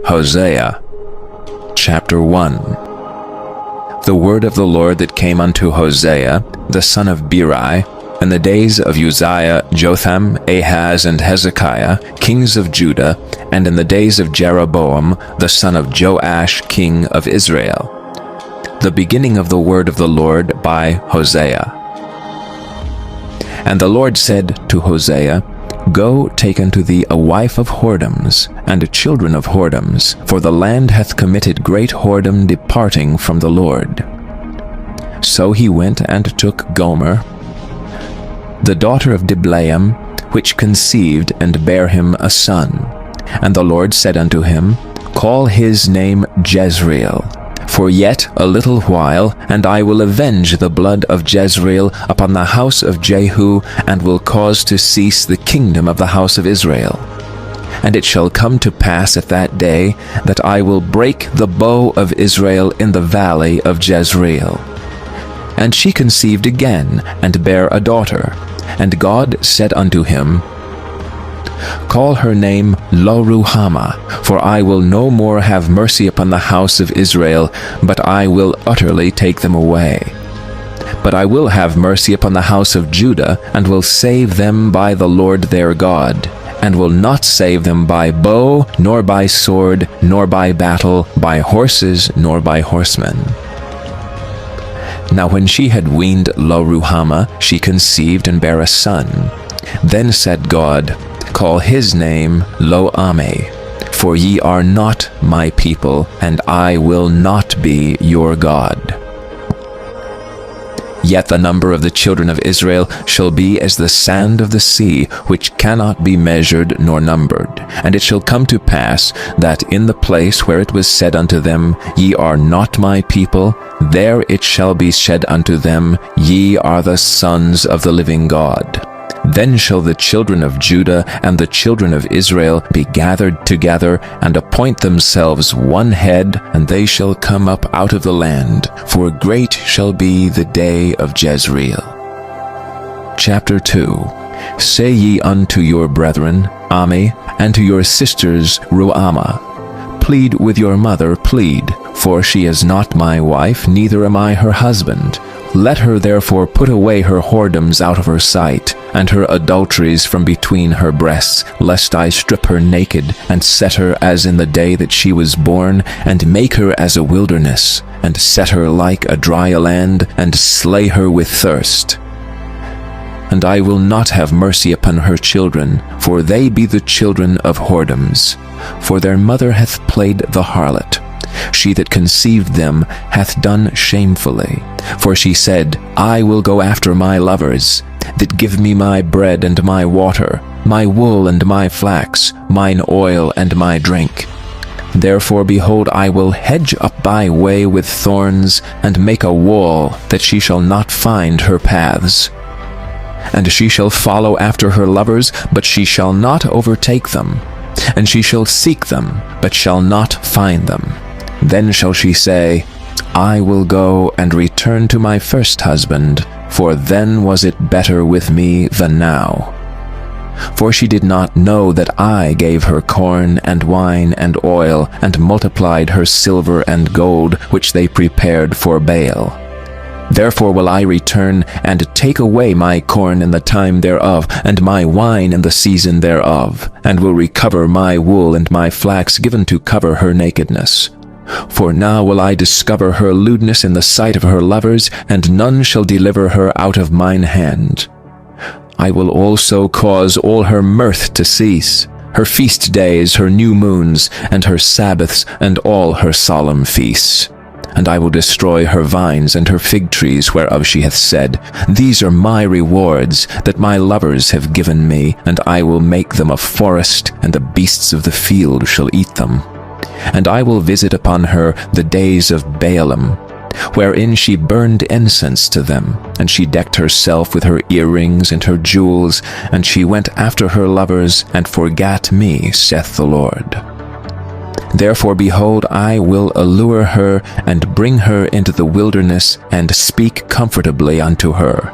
Hosea chapter 1. The word of the Lord that came unto Hosea, the son of Beeri, in the days of Uzziah, Jotham, Ahaz, and Hezekiah, kings of Judah, and in the days of Jeroboam, the son of Joash, king of Israel. The beginning of the word of the Lord by Hosea. And the Lord said to Hosea, Go, take unto thee a wife of whoredoms, and children of whoredoms, for the land hath committed great whoredom departing from the Lord. So he went and took Gomer, the daughter of Diblaim, which conceived and bare him a son. And the Lord said unto him, Call his name Jezreel. For yet a little while, and I will avenge the blood of Jezreel upon the house of Jehu, and will cause to cease the kingdom of the house of Israel. And it shall come to pass at that day, that I will break the bow of Israel in the valley of Jezreel. And she conceived again, and bare a daughter. And God said unto him, Call her name Lo-ruhamah, for I will no more have mercy upon the house of Israel, but I will utterly take them away. But I will have mercy upon the house of Judah, and will save them by the Lord their God, and will not save them by bow, nor by sword, nor by battle, by horses, nor by horsemen. Now when she had weaned Lo-ruhamah, she conceived and bare a son. Then said God, Call his name Lo-ammi, for ye are not my people, and I will not be your God. Yet the number of the children of Israel shall be as the sand of the sea, which cannot be measured nor numbered. And it shall come to pass, that in the place where it was said unto them, Ye are not my people, there it shall be said unto them, Ye are the sons of the living God. Then shall the children of Judah and the children of Israel be gathered together, and appoint themselves one head, and they shall come up out of the land, for great shall be the day of Jezreel. Chapter 2. Say ye unto your brethren, Ammi, and to your sisters, Ruhamah, Plead with your mother, plead, for she is not my wife, neither am I her husband. Let her therefore put away her whoredoms out of her sight, and her adulteries from between her breasts, lest I strip her naked, and set her as in the day that she was born, and make her as a wilderness, and set her like a dry land, and slay her with thirst. And I will not have mercy upon her children, for they be the children of whoredoms. For their mother hath played the harlot. She that conceived them hath done shamefully. For she said, I will go after my lovers, that give me my bread and my water, my wool and my flax, mine oil and my drink. Therefore, behold, I will hedge up thy way with thorns, and make a wall, that she shall not find her paths. And she shall follow after her lovers, but she shall not overtake them. And she shall seek them, but shall not find them. Then shall she say, I will go and return to my first husband, for then was it better with me than now. For she did not know that I gave her corn and wine and oil, and multiplied her silver and gold, which they prepared for Baal. Therefore will I return, and take away my corn in the time thereof, and my wine in the season thereof, and will recover my wool and my flax given to cover her nakedness. For now will I discover her lewdness in the sight of her lovers, and none shall deliver her out of mine hand. I will also cause all her mirth to cease, her feast days, her new moons, and her Sabbaths, and all her solemn feasts. And I will destroy her vines and her fig trees, whereof she hath said, These are my rewards, that my lovers have given me, and I will make them a forest, and the beasts of the field shall eat them. And I will visit upon her the days of Baalim, wherein she burned incense to them, and she decked herself with her earrings and her jewels, and she went after her lovers, and forgat me, saith the Lord. Therefore, behold, I will allure her, and bring her into the wilderness, and speak comfortably unto her.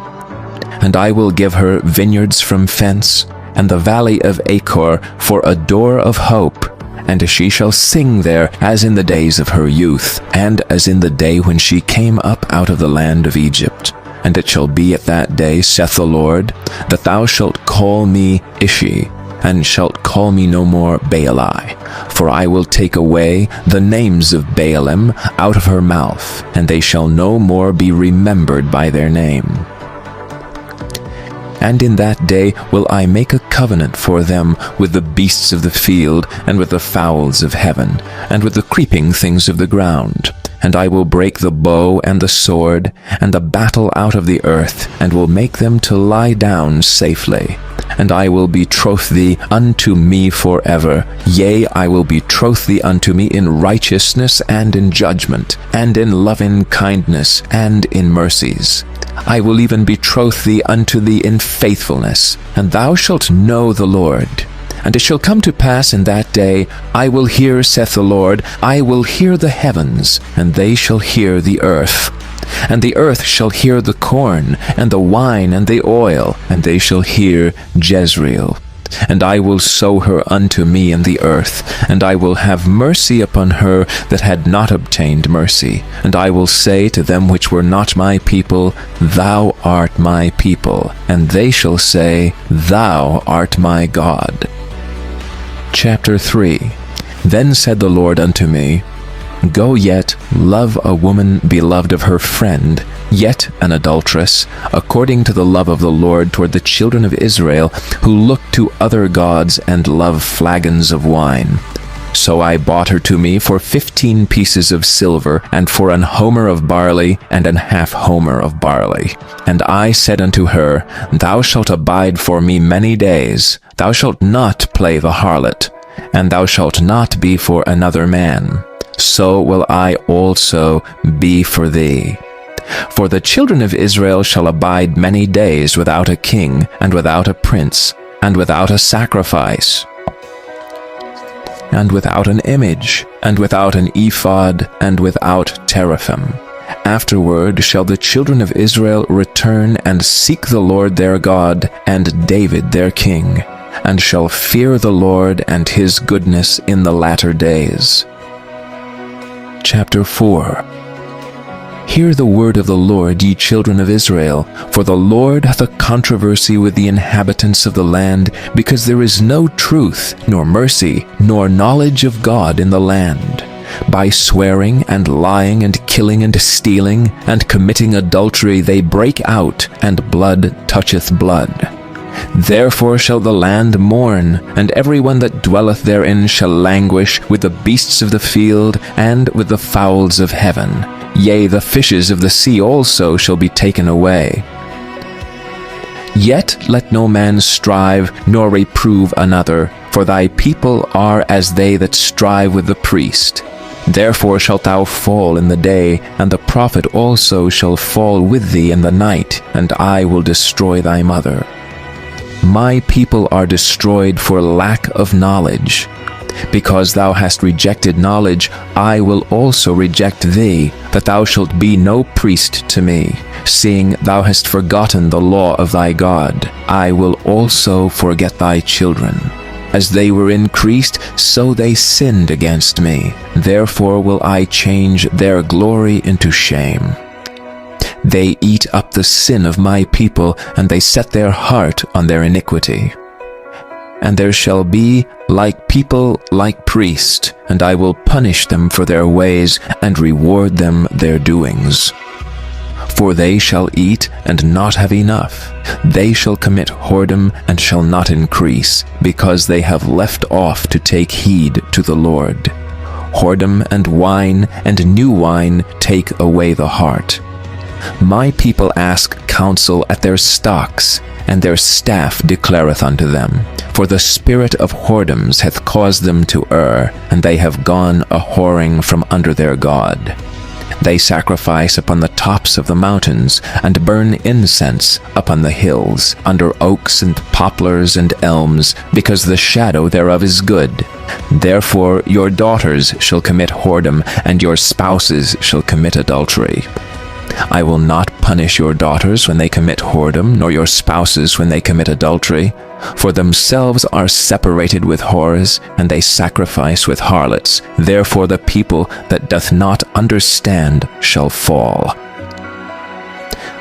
And I will give her vineyards from fence, and the valley of Achor for a door of hope, and she shall sing there as in the days of her youth, and as in the day when she came up out of the land of Egypt. And it shall be at that day, saith the Lord, that thou shalt call me Ishi, and shalt call me no more Baali. For I will take away the names of Baalim out of her mouth, and they shall no more be remembered by their name. And in that day will I make a covenant for them with the beasts of the field, and with the fowls of heaven, and with the creeping things of the ground. And I will break the bow and the sword, and the battle out of the earth, and will make them to lie down safely. And I will betroth thee unto me forever. Yea, I will betroth thee unto me in righteousness and in judgment, and in loving kindness and in mercies. I will even betroth thee unto thee in faithfulness, and thou shalt know the Lord. And it shall come to pass in that day, I will hear, saith the Lord, I will hear the heavens, and they shall hear the earth. And the earth shall hear the corn, and the wine, and the oil, and they shall hear Jezreel. And I will sow her unto me in the earth, and I will have mercy upon her that had not obtained mercy. And I will say to them which were not my people, Thou art my people. And they shall say, Thou art my God. Chapter 3. Then said the Lord unto me, Go yet, love a woman beloved of her friend, yet an adulteress, according to the love of the Lord toward the children of Israel, who look to other gods and love flagons of wine. So I bought her to me for 15 pieces of silver, and for an homer of barley, and an half homer of barley. And I said unto her, Thou shalt abide for me many days, thou shalt not play the harlot, and thou shalt not be for another man. So will I also be for thee. For the children of Israel shall abide many days without a king, and without a prince, and without a sacrifice, and without an image, and without an ephod, and without teraphim. Afterward shall the children of Israel return and seek the Lord their God, and David their king, and shall fear the Lord and his goodness in the latter days. Chapter 4. Hear the word of the Lord, ye children of Israel, for the Lord hath a controversy with the inhabitants of the land, because there is no truth, nor mercy, nor knowledge of God in the land. By swearing, and lying, and killing, and stealing, and committing adultery they break out, and blood toucheth blood. Therefore shall the land mourn, and every one that dwelleth therein shall languish with the beasts of the field, and with the fowls of heaven. Yea, the fishes of the sea also shall be taken away. Yet let no man strive, nor reprove another, for thy people are as they that strive with the priest. Therefore shalt thou fall in the day, and the prophet also shall fall with thee in the night, and I will destroy thy mother. My people are destroyed for lack of knowledge. Because thou hast rejected knowledge, I will also reject thee, that thou shalt be no priest to me. Seeing thou hast forgotten the law of thy God, I will also forget thy children. As they were increased, so they sinned against me. Therefore will I change their glory into shame. They eat up the sin of my people, and they set their heart on their iniquity. And there shall be like people like priests, and I will punish them for their ways, and reward them their doings. For they shall eat, and not have enough. They shall commit whoredom, and shall not increase, because they have left off to take heed to the Lord. Whoredom and wine, and new wine, take away the heart. My people ask counsel at their stocks, and their staff declareth unto them. For the spirit of whoredoms hath caused them to err, and they have gone a-whoring from under their God. They sacrifice upon the tops of the mountains, and burn incense upon the hills, under oaks and poplars and elms, because the shadow thereof is good. Therefore your daughters shall commit whoredom, and your spouses shall commit adultery. I will not punish your daughters when they commit whoredom, nor your spouses when they commit adultery. For themselves are separated with whores, and they sacrifice with harlots. Therefore the people that doth not understand shall fall.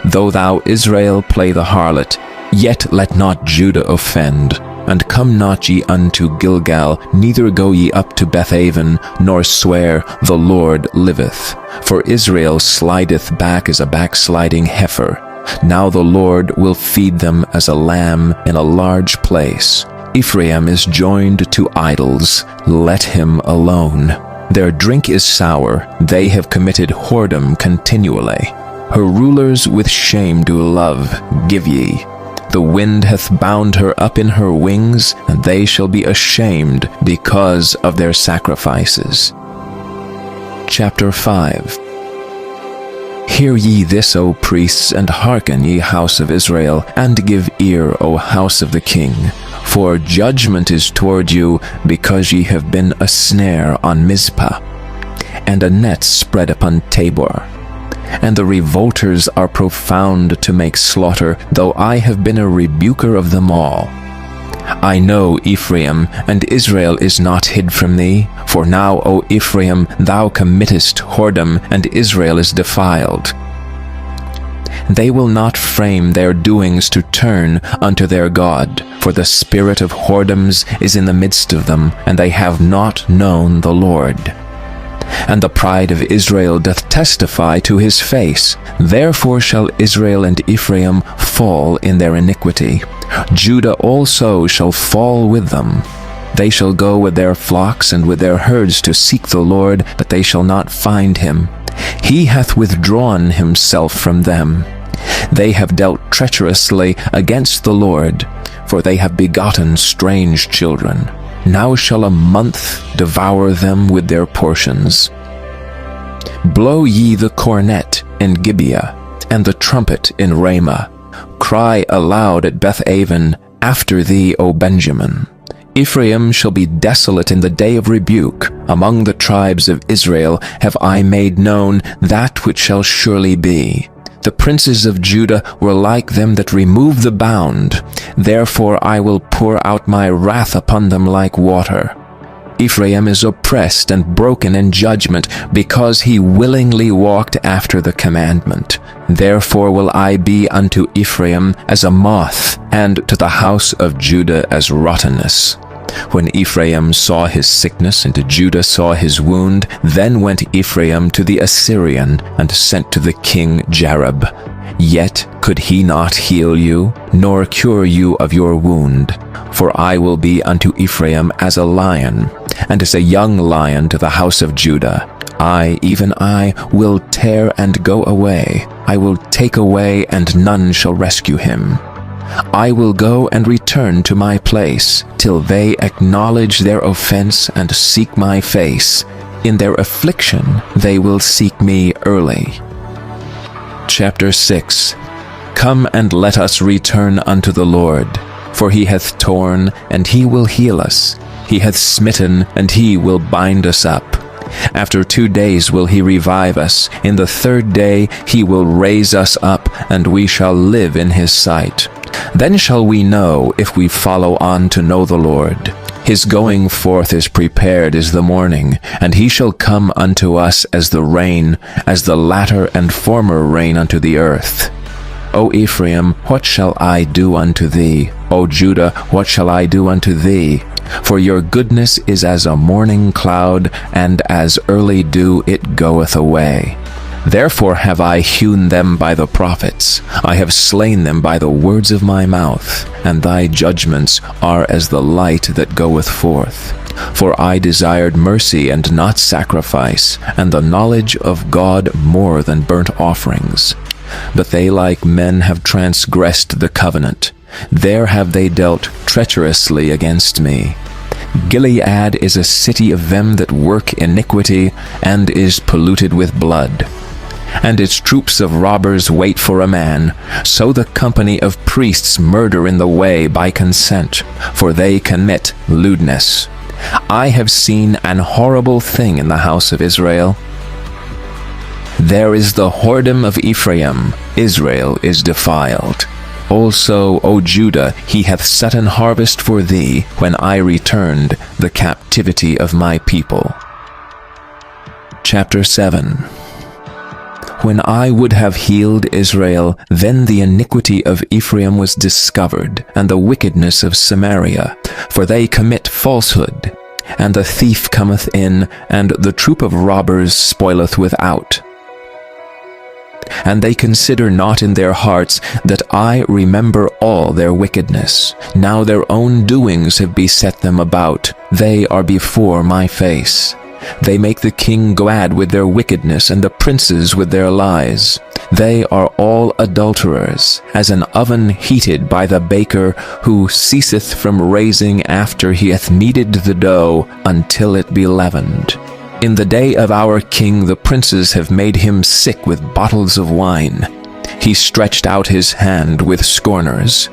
Though thou, Israel, play the harlot, yet let not Judah offend. And come not ye unto Gilgal, neither go ye up to Bethaven, nor swear, The Lord liveth. For Israel slideth back as a backsliding heifer. Now the Lord will feed them as a lamb in a large place. Ephraim is joined to idols, let him alone. Their drink is sour, they have committed whoredom continually. Her rulers with shame do love, give ye. The wind hath bound her up in her wings, and they shall be ashamed because of their sacrifices. Chapter 5. Hear ye this, O priests, and hearken, ye house of Israel, and give ear, O house of the king. For judgment is toward you, because ye have been a snare on Mizpah, and a net spread upon Tabor. And the revolters are profound to make slaughter, though I have been a rebuker of them all. I know Ephraim, and Israel is not hid from thee. For now, O Ephraim, thou committest whoredom, and Israel is defiled. They will not frame their doings to turn unto their God, for the spirit of whoredoms is in the midst of them, and they have not known the Lord. And the pride of Israel doth testify to his face. Therefore shall Israel and Ephraim fall in their iniquity. Judah also shall fall with them. They shall go with their flocks and with their herds to seek the Lord, but they shall not find him. He hath withdrawn himself from them. They have dealt treacherously against the Lord, for they have begotten strange children. Now shall a month devour them with their portions. Blow ye the cornet in Gibeah, and the trumpet in Ramah. Cry aloud at Bethaven, after thee, O Benjamin. Ephraim shall be desolate in the day of rebuke. Among the tribes of Israel have I made known that which shall surely be. The princes of Judah were like them that remove the bound. Therefore I will pour out my wrath upon them like water. Ephraim is oppressed and broken in judgment, because he willingly walked after the commandment. Therefore will I be unto Ephraim as a moth, and to the house of Judah as rottenness. When Ephraim saw his sickness, and Judah saw his wound, then went Ephraim to the Assyrian, and sent to the king Jareb. Yet could he not heal you, nor cure you of your wound. For I will be unto Ephraim as a lion, and as a young lion to the house of Judah. I, even I, will tear and go away. I will take away, and none shall rescue him. I will go and return to my place, till they acknowledge their offense and seek my face. In their affliction they will seek me early. Chapter 6. Come and let us return unto the Lord. For he hath torn, and he will heal us. He hath smitten, and he will bind us up. After 2 days will he revive us. In the 3rd day he will raise us up, and we shall live in his sight. Then shall we know, if we follow on to know the Lord. His going forth is prepared as the morning, and he shall come unto us as the rain, as the latter and former rain unto the earth. O Ephraim, what shall I do unto thee? O Judah, what shall I do unto thee? For your goodness is as a morning cloud, and as early dew it goeth away. Therefore have I hewn them by the prophets. I have slain them by the words of my mouth, and thy judgments are as the light that goeth forth. For I desired mercy and not sacrifice, and the knowledge of God more than burnt offerings. But they like men have transgressed the covenant. There have they dealt treacherously against me. Gilead is a city of them that work iniquity, and is polluted with blood. And its troops of robbers wait for a man. So the company of priests murder in the way by consent, for they commit lewdness. I have seen an horrible thing in the house of Israel. There is the whoredom of Ephraim. Israel is defiled. Also, O Judah, he hath set an harvest for thee, when I returned the captivity of my people. Chapter 7. When I would have healed Israel, then the iniquity of Ephraim was discovered, and the wickedness of Samaria, for they commit falsehood. And the thief cometh in, and the troop of robbers spoileth without. And they consider not in their hearts that I remember all their wickedness. Now their own doings have beset them about. They are before my face. They make the king glad with their wickedness, and the princes with their lies. They are all adulterers, as an oven heated by the baker, who ceaseth from raising after he hath kneaded the dough until it be leavened. In the day of our king the princes have made him sick with bottles of wine. He stretched out his hand with scorners.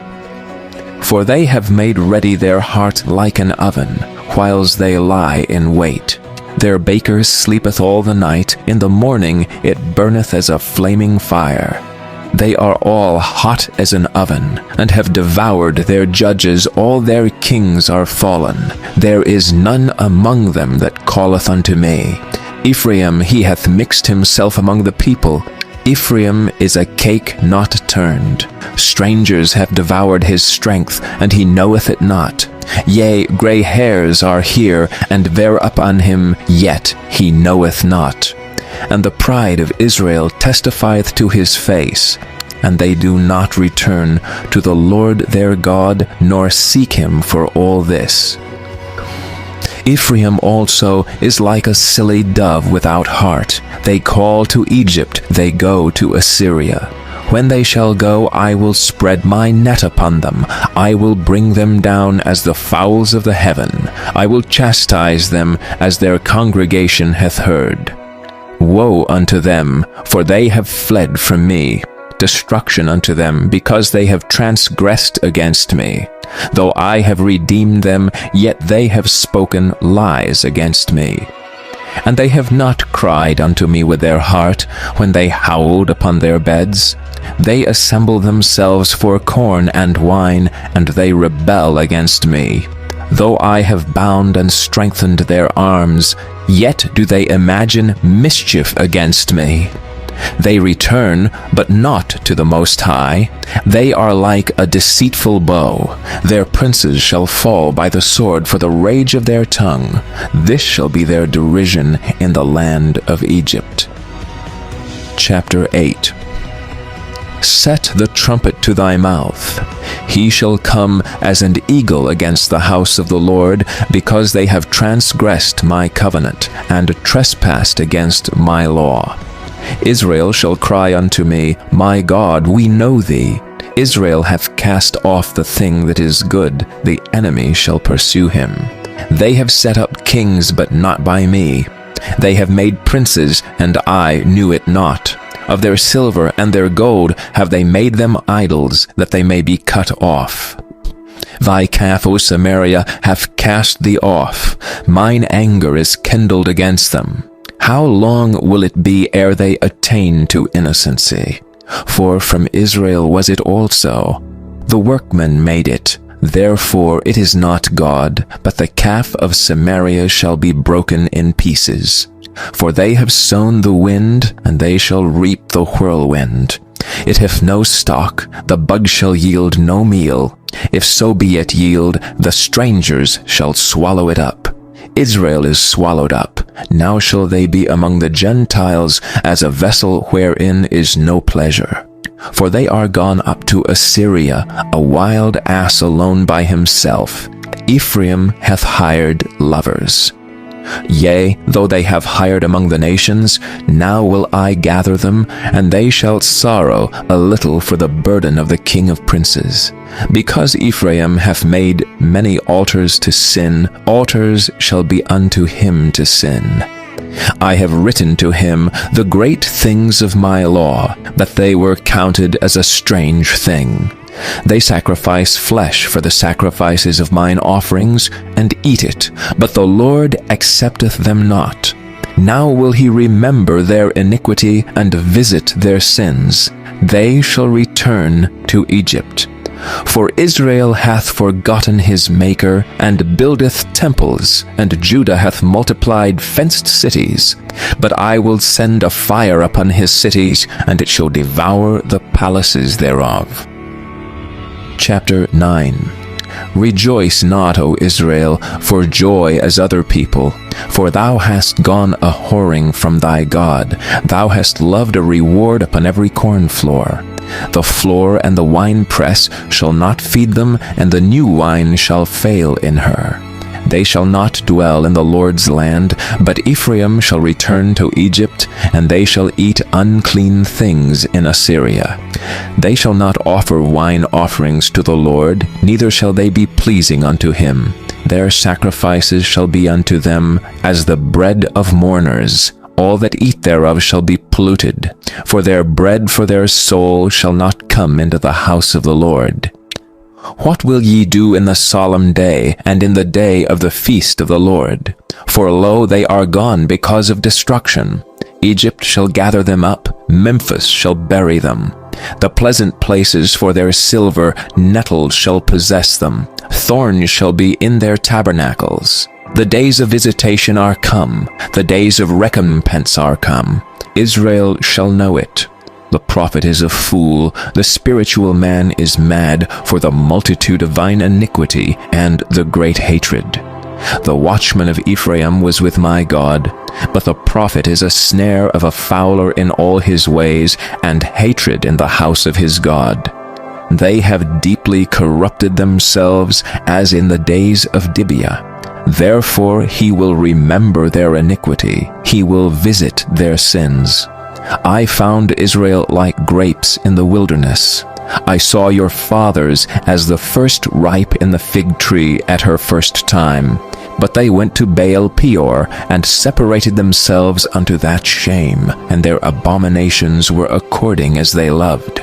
For they have made ready their heart like an oven, whiles they lie in wait. Their baker sleepeth all the night, in the morning it burneth as a flaming fire. They are all hot as an oven, and have devoured their judges. All their kings are fallen. There is none among them that calleth unto me. Ephraim, he hath mixed himself among the people. Ephraim is a cake not turned. Strangers have devoured his strength, and he knoweth it not. Yea, grey hairs are here, and bear upon him, yet he knoweth not. And the pride of Israel testifieth to his face, and they do not return to the Lord their God, nor seek him for all this. Ephraim also is like a silly dove without heart. They call to Egypt, they go to Assyria. When they shall go, I will spread my net upon them. I will bring them down as the fowls of the heaven. I will chastise them as their congregation hath heard. Woe unto them, for they have fled from me. Destruction unto them, because they have transgressed against me. Though I have redeemed them, yet they have spoken lies against me. And they have not cried unto me with their heart, when they howled upon their beds. They assemble themselves for corn and wine, and they rebel against me. Though I have bound and strengthened their arms, yet do they imagine mischief against me. They return, but not to the Most High. They are like a deceitful bow. Their princes shall fall by the sword for the rage of their tongue. This shall be their derision in the land of Egypt. Chapter 8. Set the trumpet to thy mouth. He shall come as an eagle against the house of the Lord, because they have transgressed my covenant, and trespassed against my law. Israel shall cry unto me, My God, we know thee. Israel hath cast off the thing that is good, the enemy shall pursue him. They have set up kings, but not by me. They have made princes, and I knew it not. Of their silver and their gold have they made them idols, that they may be cut off. Thy calf, O Samaria, hath cast thee off. Mine anger is kindled against them. How long will it be ere they attain to innocency? For from Israel was it also. The workman made it. Therefore it is not God, but the calf of Samaria shall be broken in pieces. For they have sown the wind, and they shall reap the whirlwind. It hath no stock, the bug shall yield no meal. If so be it yield, the strangers shall swallow it up. Israel is swallowed up. Now shall they be among the Gentiles as a vessel wherein is no pleasure. For they are gone up to Assyria, a wild ass alone by himself. Ephraim hath hired lovers. Yea, though they have hired among the nations, now will I gather them, and they shall sorrow a little for the burden of the king of princes. Because Ephraim hath made many altars to sin, altars shall be unto him to sin. I have written to him the great things of my law, that they were counted as a strange thing. They sacrifice flesh for the sacrifices of mine offerings, and eat it, but the Lord accepteth them not. Now will he remember their iniquity, and visit their sins. They shall return to Egypt. For Israel hath forgotten his Maker, and buildeth temples, and Judah hath multiplied fenced cities. But I will send a fire upon his cities, and it shall devour the palaces thereof. Chapter 9. Rejoice not, O Israel, for joy as other people, for thou hast gone a whoring from thy God. Thou hast loved a reward upon every corn floor. The floor and the winepress shall not feed them, and the new wine shall fail in her. They shall not dwell in the Lord's land, but Ephraim shall return to Egypt, and they shall eat unclean things in Assyria. They shall not offer wine offerings to the Lord, neither shall they be pleasing unto him. Their sacrifices shall be unto them as the bread of mourners. All that eat thereof shall be polluted, for their bread for their soul shall not come into the house of the Lord. What will ye do in the solemn day, and in the day of the feast of the Lord? For lo, they are gone because of destruction. Egypt shall gather them up, Memphis shall bury them. The pleasant places for their silver, nettles shall possess them. Thorns shall be in their tabernacles. The days of visitation are come, the days of recompense are come. Israel shall know it. The prophet is a fool, the spiritual man is mad, for the multitude of thine iniquity and the great hatred. The watchman of Ephraim was with my God, but the prophet is a snare of a fowler in all his ways, and hatred in the house of his God. They have deeply corrupted themselves as in the days of Gibeah. Therefore he will remember their iniquity, he will visit their sins. I found Israel like grapes in the wilderness. I saw your fathers as the first ripe in the fig tree at her first time. But they went to Baal Peor, and separated themselves unto that shame, and their abominations were according as they loved.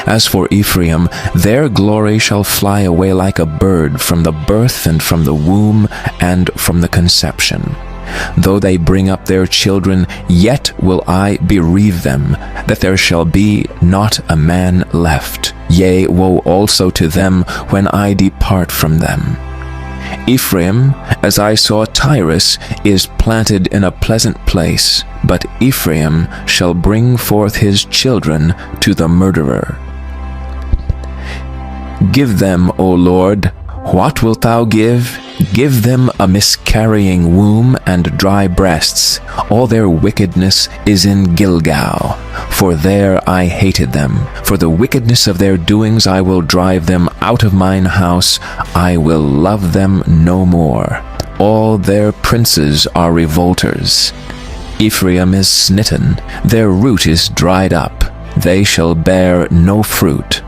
As for Ephraim, their glory shall fly away like a bird from the birth and from the womb and from the conception. Though they bring up their children, yet will I bereave them, that there shall be not a man left. Yea, woe also to them when I depart from them. Ephraim, as I saw Tyrus, is planted in a pleasant place, but Ephraim shall bring forth his children to the murderer. Give them, O Lord, what wilt thou give? Give them a miscarrying womb and dry breasts. All their wickedness is in Gilgal, for there I hated them. For the wickedness of their doings I will drive them out of mine house. I will love them no more. All their princes are revolters. Ephraim is smitten, their root is dried up. They shall bear no fruit.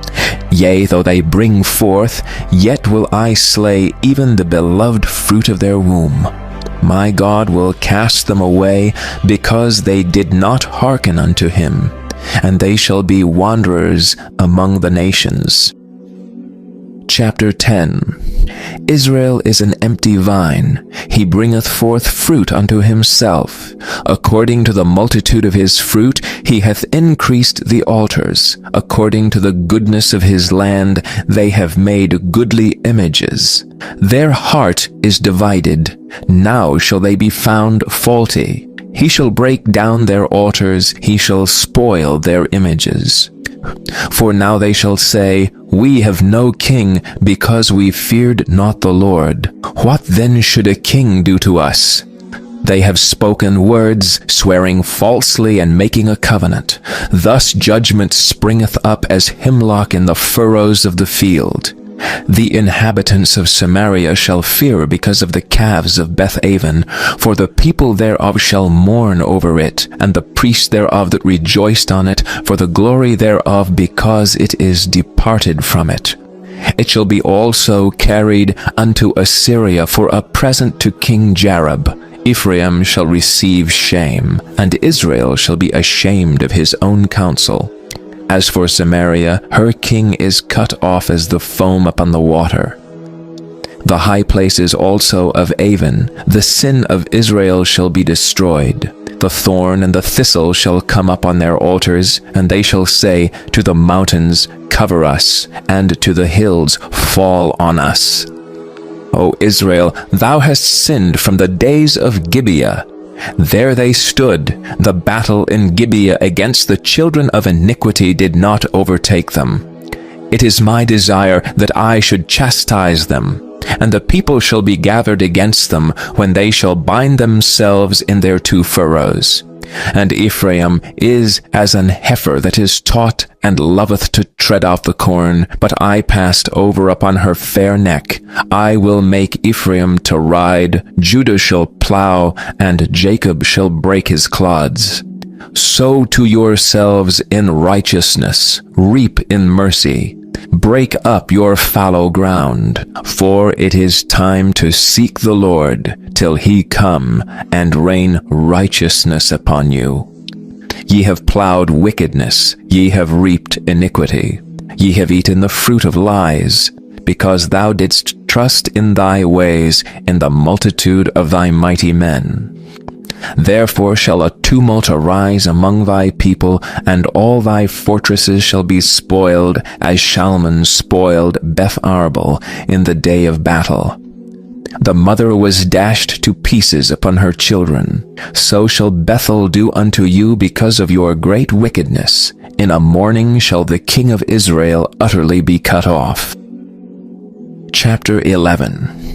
Yea, though they bring forth, yet will I slay even the beloved fruit of their womb. My God will cast them away, because they did not hearken unto him, and they shall be wanderers among the nations. Chapter 10. Israel is an empty vine, he bringeth forth fruit unto himself. According to the multitude of his fruit he hath increased the altars. According to the goodness of his land they have made goodly images. Their heart is divided, now shall they be found faulty. He shall break down their altars, he shall spoil their images. For now they shall say, We have no king, because we feared not the Lord. What then should a king do to us? They have spoken words, swearing falsely and making a covenant. Thus judgment springeth up as hemlock in the furrows of the field. The inhabitants of Samaria shall fear because of the calves of Beth-aven, for the people thereof shall mourn over it, and the priests thereof that rejoiced on it, for the glory thereof, because it is departed from it. It shall be also carried unto Assyria for a present to King Jareb. Ephraim shall receive shame, and Israel shall be ashamed of his own counsel. As for Samaria, her king is cut off as the foam upon the water. The high places also of Avon, the sin of Israel shall be destroyed. The thorn and the thistle shall come up on their altars, and they shall say to the mountains, Cover us, and to the hills, Fall on us. O Israel, thou hast sinned from the days of Gibeah. There they stood. The battle in Gibeah against the children of iniquity did not overtake them. It is my desire that I should chastise them, and the people shall be gathered against them when they shall bind themselves in their two furrows. And Ephraim is as an heifer that is taught and loveth to tread out the corn, but I passed over upon her fair neck. I will make Ephraim to ride, Judah shall plow, and Jacob shall break his clods. Sow to yourselves in righteousness, reap in mercy. Break up your fallow ground, for it is time to seek the Lord, till he come and rain righteousness upon you. Ye have plowed wickedness, ye have reaped iniquity. Ye have eaten the fruit of lies, because thou didst trust in thy ways, in the multitude of thy mighty men. Therefore shall a tumult arise among thy people, and all thy fortresses shall be spoiled, as Shalman spoiled Beth Arbel in the day of battle. The mother was dashed to pieces upon her children. So shall Bethel do unto you because of your great wickedness. In a morning shall the king of Israel utterly be cut off. Chapter 11.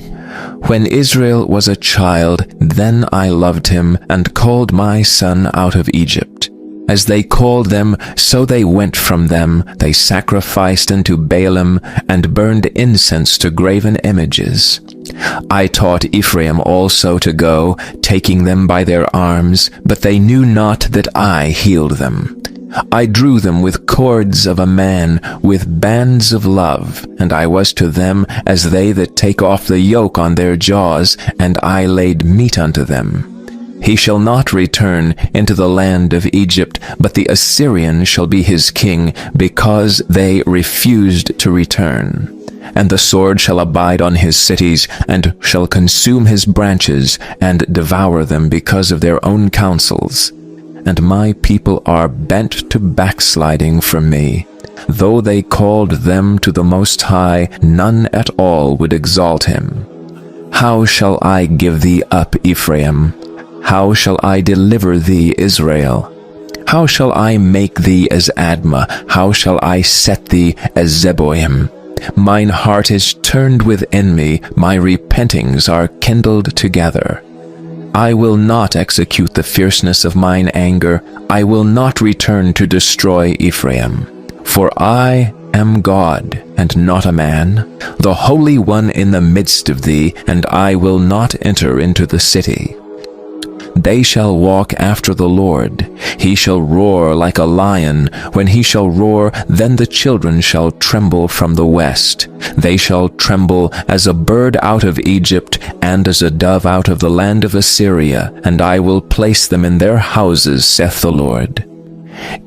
When Israel was a child, then I loved him, and called my son out of Egypt. As they called them, so they went from them. They sacrificed unto Baalim, and burned incense to graven images. I taught Ephraim also to go, taking them by their arms, but they knew not that I healed them. I drew them with cords of a man, with bands of love, and I was to them as they that take off the yoke on their jaws, and I laid meat unto them. He shall not return into the land of Egypt, but the Assyrian shall be his king, because they refused to return. And the sword shall abide on his cities, and shall consume his branches, and devour them because of their own counsels. And my people are bent to backsliding from me. Though they called them to the Most High, none at all would exalt him. How shall I give thee up, Ephraim? How shall I deliver thee, Israel? How shall I make thee as Admah? How shall I set thee as Zeboim? Mine heart is turned within me, my repentings are kindled together. I will not execute the fierceness of mine anger. I will not return to destroy Ephraim. For I am God, and not a man, the Holy One in the midst of thee, and I will not enter into the city. They shall walk after the Lord. He shall roar like a lion. When he shall roar, then the children shall tremble from the west. They shall tremble as a bird out of Egypt, and as a dove out of the land of Assyria, and I will place them in their houses, saith the Lord.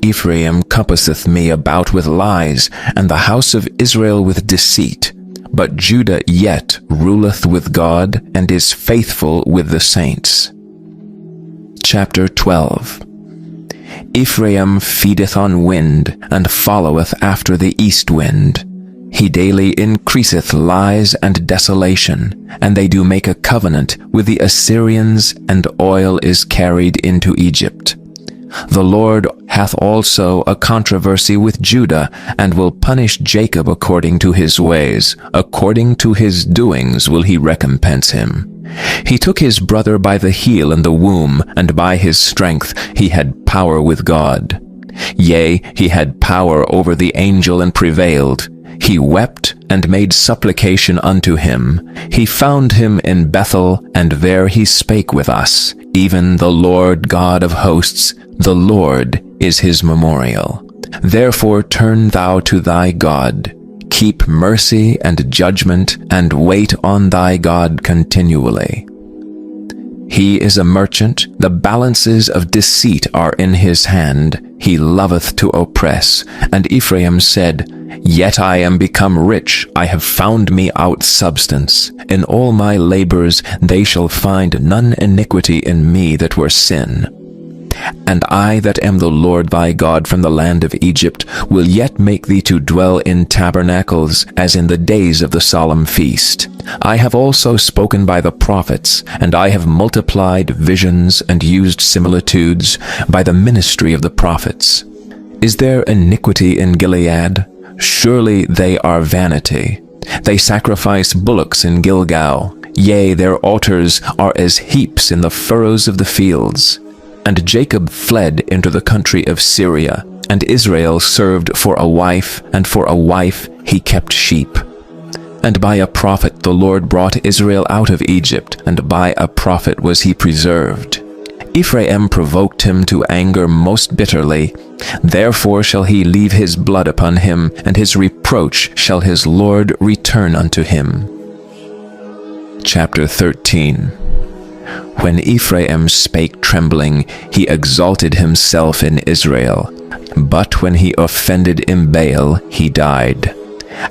Ephraim compasseth me about with lies, and the house of Israel with deceit. But Judah yet ruleth with God, and is faithful with the saints. Chapter 12. Ephraim feedeth on wind, and followeth after the east wind. He daily increaseth lies and desolation, and they do make a covenant with the Assyrians, and oil is carried into Egypt. The Lord hath also a controversy with Judah, and will punish Jacob according to his ways. According to his doings will he recompense him. He took his brother by the heel in the womb, and by his strength he had power with God. Yea, he had power over the angel and prevailed. He wept and made supplication unto him. He found him in Bethel, and there he spake with us. Even the Lord God of hosts, the Lord is his memorial. Therefore turn thou to thy God. Keep mercy and judgment, and wait on thy God continually. He is a merchant, the balances of deceit are in his hand. He loveth to oppress. And Ephraim said, Yet I am become rich, I have found me out substance. In all my labors they shall find none iniquity in me that were sin. And I that am the Lord thy God from the land of Egypt will yet make thee to dwell in tabernacles, as in the days of the solemn feast. I have also spoken by the prophets, and I have multiplied visions and used similitudes by the ministry of the prophets. Is there iniquity in Gilead? Surely they are vanity. They sacrifice bullocks in Gilgal. Yea, their altars are as heaps in the furrows of the fields. And Jacob fled into the country of Syria, and Israel served for a wife, and for a wife he kept sheep. And by a prophet the Lord brought Israel out of Egypt, and by a prophet was he preserved. Ephraim provoked him to anger most bitterly. Therefore shall he leave his blood upon him, and his reproach shall his Lord return unto him. Chapter 13. When Ephraim spake trembling, he exalted himself in Israel. But when he offended in Baal, he died.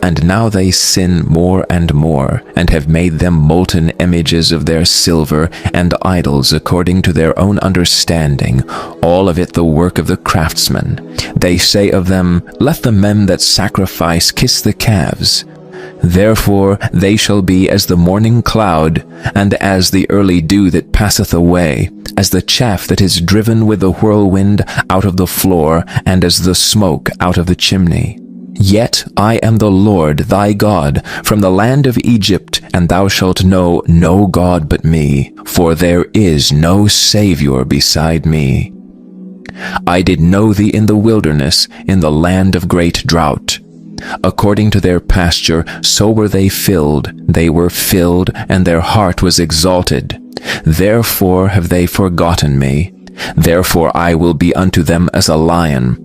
And now they sin more and more, and have made them molten images of their silver, and idols according to their own understanding, all of it the work of the craftsman. They say of them, Let the men that sacrifice kiss the calves. Therefore they shall be as the morning cloud, and as the early dew that passeth away, as the chaff that is driven with the whirlwind out of the floor, and as the smoke out of the chimney. Yet I am the Lord thy God from the land of Egypt, and thou shalt know no God but me, for there is no Saviour beside me. I did know thee in the wilderness, in the land of great drought. According to their pasture, so were they filled, and their heart was exalted. Therefore have they forgotten me. Therefore I will be unto them as a lion.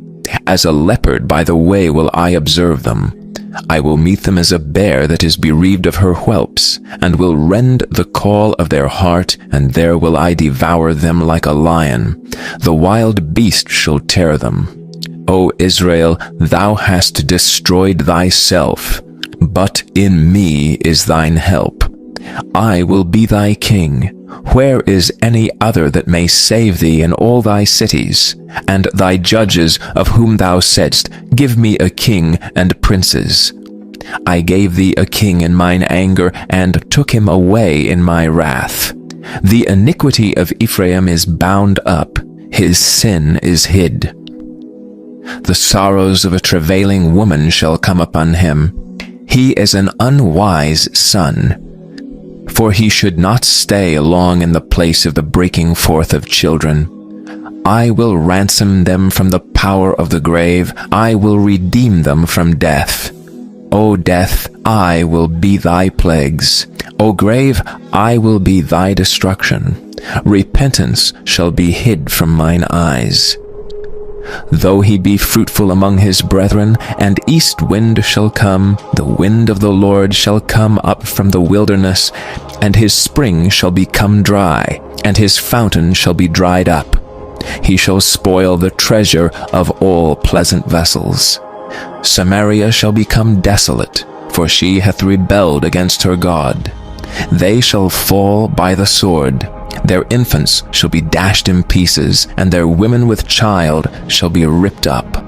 As a leopard by the way will I observe them. I will meet them as a bear that is bereaved of her whelps, and will rend the caul of their heart, and there will I devour them like a lion. The wild beast shall tear them. O Israel, thou hast destroyed thyself, but in me is thine help. I will be thy king. Where is any other that may save thee in all thy cities? And thy judges, of whom thou saidst, Give me a king and princes. I gave thee a king in mine anger, and took him away in my wrath. The iniquity of Ephraim is bound up, his sin is hid. The sorrows of a travailing woman shall come upon him. He is an unwise son. For he should not stay long in the place of the breaking forth of children. I will ransom them from the power of the grave. I will redeem them from death. O death, I will be thy plagues. O grave, I will be thy destruction. Repentance shall be hid from mine eyes. Though he be fruitful among his brethren, and east wind shall come, the wind of the Lord shall come up from the wilderness, and his spring shall become dry, and his fountain shall be dried up. He shall spoil the treasure of all pleasant vessels. Samaria shall become desolate, for she hath rebelled against her God. They shall fall by the sword. Their infants shall be dashed in pieces, and their women with child shall be ripped up.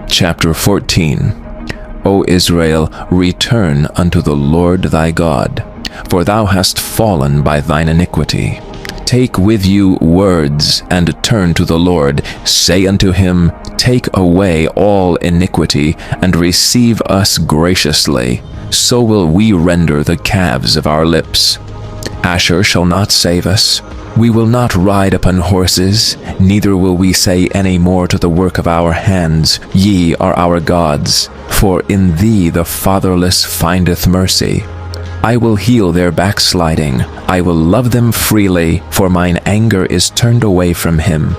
Chapter 14. O Israel, return unto the Lord thy God, for thou hast fallen by thine iniquity. Take with you words, and turn to the Lord. Say unto him, Take away all iniquity, and receive us graciously. So will we render the calves of our lips. Asher shall not save us. We will not ride upon horses, neither will we say any more to the work of our hands, Ye are our gods. For in thee the fatherless findeth mercy. I will heal their backsliding. I will love them freely, for mine anger is turned away from him.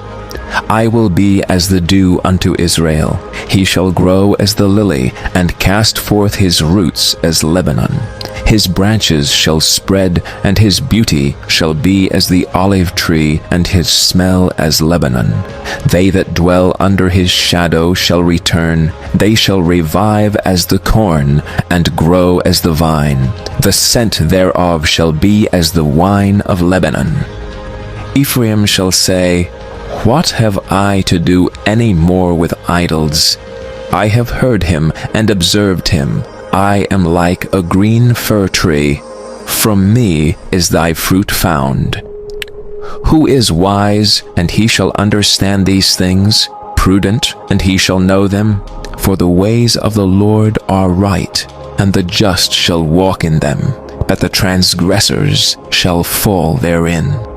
I will be as the dew unto Israel. He shall grow as the lily, and cast forth his roots as Lebanon. His branches shall spread, and his beauty shall be as the olive tree, and his smell as Lebanon. They that dwell under his shadow shall return. They shall revive as the corn, and grow as the vine. The scent thereof shall be as the wine of Lebanon. Ephraim shall say, What have I to do any more with idols? I have heard him and observed him. I am like a green fir tree. From me is thy fruit found. Who is wise, and he shall understand these things? Prudent, and he shall know them? For the ways of the Lord are right, and the just shall walk in them, but the transgressors shall fall therein.